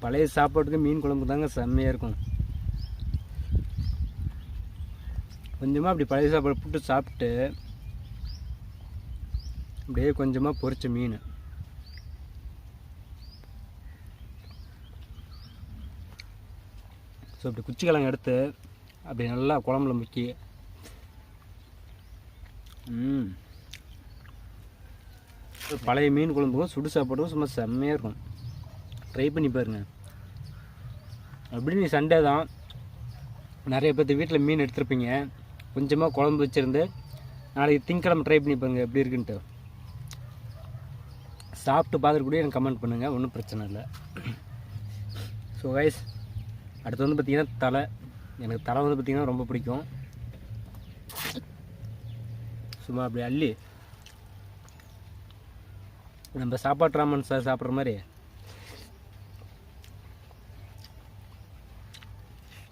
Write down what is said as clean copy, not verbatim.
பழைய சாப்பாட்டுக்கு மீன் குழம்பு தாங்க செம்மையாக இருக்கும். கொஞ்சமாக அப்படி பழைய சாப்பாடு போட்டு சாப்பிட்டு அப்படியே கொஞ்சமாக பொரிச்ச மீன், ஸோ அப்படி குச்சிக்கிழங்கு எடுத்து அப்படி நல்லா குழம்புல முக்கி பழைய மீன் குழம்புக்கும் சுடு சாப்பாடுக்கும் சும்மா செம்மையாக இருக்கும். ட்ரை பண்ணி பாருங்க. அப்படி நீ சண்டே தான் நிறைய பேர் வீட்டில் மீன் எடுத்துருப்பீங்க, கொஞ்சமாக குழம்பு வச்சுருந்து நாளைக்கு திங்கக்கிழமை ட்ரை பண்ணி பாருங்க எப்படி இருக்குன்ட்டு. சாப்பிட்டு பார்த்துட்டு கூட எனக்கு கமெண்ட் பண்ணுங்கள், ஒன்றும் பிரச்சனை இல்லை. ஸோ கைஸ், அடுத்து வந்து பார்த்திங்கன்னா தலை. எனக்கு தலை வந்து பார்த்திங்கன்னா ரொம்ப பிடிக்கும். சும்மா அப்படி அள்ளி நம்ம சாப்பாட்டு ராமன் சார் சாப்பிட்ற மாதிரி